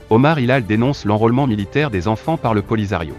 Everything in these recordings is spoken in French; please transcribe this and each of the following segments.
Omar Hilal dénonce l'enrôlement militaire des enfants par le Polisario.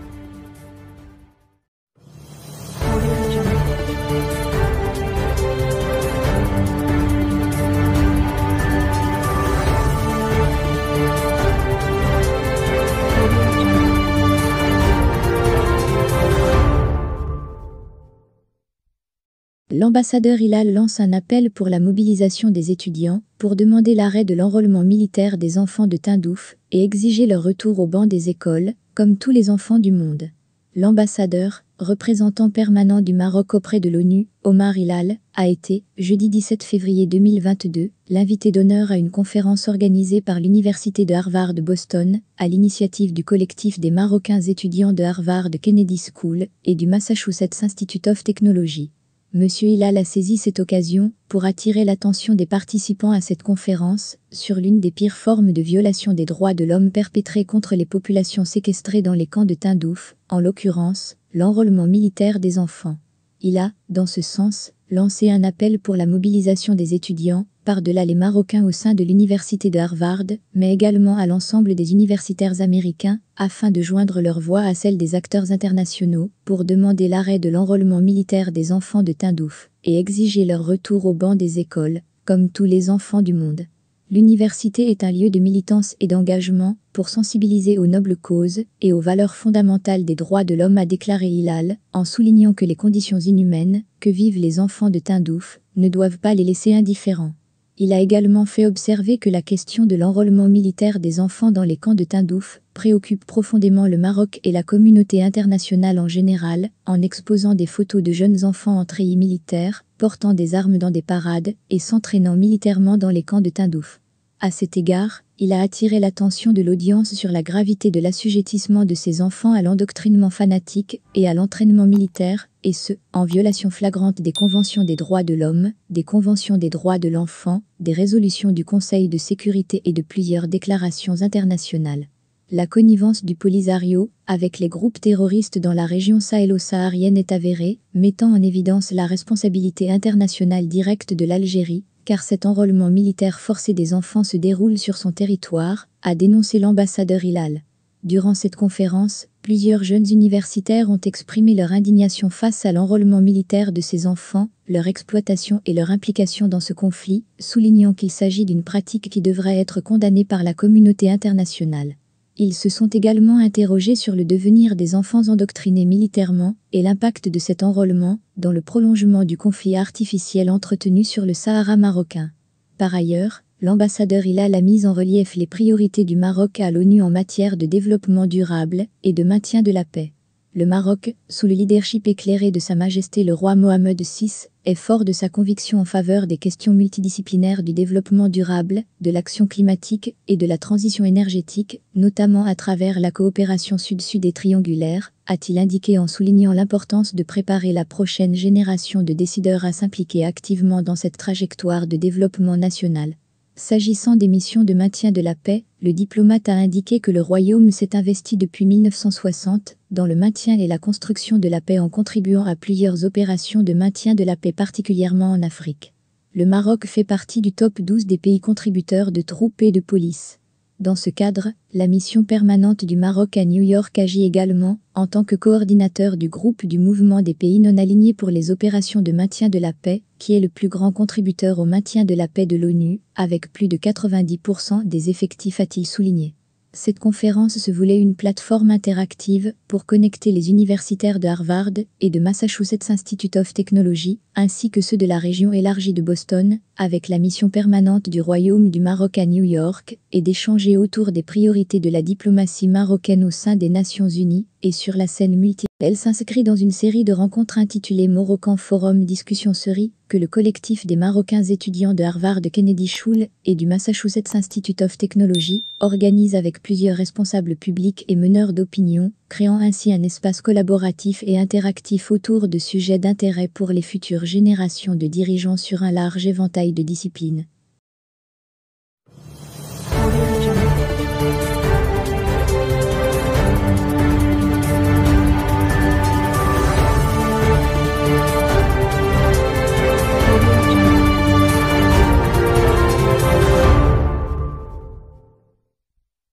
L'ambassadeur Hilal lance un appel pour la mobilisation des étudiants, pour demander l'arrêt de l'enrôlement militaire des enfants de Tindouf et exiger leur retour au banc des écoles, comme tous les enfants du monde. L'ambassadeur, représentant permanent du Maroc auprès de l'ONU, Omar Hilal, a été, jeudi 17 février 2022, l'invité d'honneur à une conférence organisée par l'Université de Harvard de Boston, à l'initiative du collectif des Marocains étudiants de Harvard Kennedy School et du Massachusetts Institute of Technology. Monsieur Hilal a saisi cette occasion pour attirer l'attention des participants à cette conférence sur l'une des pires formes de violation des droits de l'homme perpétrées contre les populations séquestrées dans les camps de Tindouf, en l'occurrence, l'enrôlement militaire des enfants. Il a, dans ce sens, lancé un appel pour la mobilisation des étudiants, par-delà les Marocains au sein de l'université de Harvard, mais également à l'ensemble des universitaires américains, afin de joindre leur voix à celle des acteurs internationaux, pour demander l'arrêt de l'enrôlement militaire des enfants de Tindouf, et exiger leur retour au banc des écoles, comme tous les enfants du monde. L'université est un lieu de militance et d'engagement pour sensibiliser aux nobles causes et aux valeurs fondamentales des droits de l'homme, a déclaré Hilal, en soulignant que les conditions inhumaines que vivent les enfants de Tindouf ne doivent pas les laisser indifférents. Il a également fait observer que la question de l'enrôlement militaire des enfants dans les camps de Tindouf préoccupe profondément le Maroc et la communauté internationale en général, en exposant des photos de jeunes enfants en treillis militaires, portant des armes dans des parades et s'entraînant militairement dans les camps de Tindouf. À cet égard, il a attiré l'attention de l'audience sur la gravité de l'assujettissement de ces enfants à l'endoctrinement fanatique et à l'entraînement militaire, et ce, en violation flagrante des conventions des droits de l'homme, des conventions des droits de l'enfant, des résolutions du Conseil de sécurité et de plusieurs déclarations internationales. La connivence du Polisario avec les groupes terroristes dans la région sahélo-saharienne est avérée, mettant en évidence la responsabilité internationale directe de l'Algérie, car cet enrôlement militaire forcé des enfants se déroule sur son territoire, a dénoncé l'ambassadeur Hilal. Durant cette conférence, plusieurs jeunes universitaires ont exprimé leur indignation face à l'enrôlement militaire de ces enfants, leur exploitation et leur implication dans ce conflit, soulignant qu'il s'agit d'une pratique qui devrait être condamnée par la communauté internationale. Ils se sont également interrogés sur le devenir des enfants endoctrinés militairement et l'impact de cet enrôlement dans le prolongement du conflit artificiel entretenu sur le Sahara marocain. Par ailleurs, l'ambassadeur Hilal a mis en relief les priorités du Maroc à l'ONU en matière de développement durable et de maintien de la paix. Le Maroc, sous le leadership éclairé de Sa Majesté le roi Mohammed VI, est fort de sa conviction en faveur des questions multidisciplinaires du développement durable, de l'action climatique et de la transition énergétique, notamment à travers la coopération sud-sud et triangulaire, a-t-il indiqué en soulignant l'importance de préparer la prochaine génération de décideurs à s'impliquer activement dans cette trajectoire de développement national. S'agissant des missions de maintien de la paix, le diplomate a indiqué que le royaume s'est investi depuis 1960 dans le maintien et la construction de la paix en contribuant à plusieurs opérations de maintien de la paix particulièrement en Afrique. Le Maroc fait partie du top 12 des pays contributeurs de troupes et de police. Dans ce cadre, la mission permanente du Maroc à New York agit également en tant que coordinateur du groupe du mouvement des pays non alignés pour les opérations de maintien de la paix, qui est le plus grand contributeur au maintien de la paix de l'ONU, avec plus de 90% des effectifs, a-t-il souligné. Cette conférence se voulait une plateforme interactive pour connecter les universitaires de Harvard et de Massachusetts Institute of Technology, ainsi que ceux de la région élargie de Boston, avec la mission permanente du Royaume du Maroc à New York, et d'échanger autour des priorités de la diplomatie marocaine au sein des Nations Unies, et sur la scène multi. Elle s'inscrit dans une série de rencontres intitulées Moroccan Forum Discussion Série, que le collectif des Marocains étudiants de Harvard Kennedy School et du Massachusetts Institute of Technology organise avec plusieurs responsables publics et meneurs d'opinion, créant ainsi un espace collaboratif et interactif autour de sujets d'intérêt pour les futures générations de dirigeants sur un large éventail de disciplines.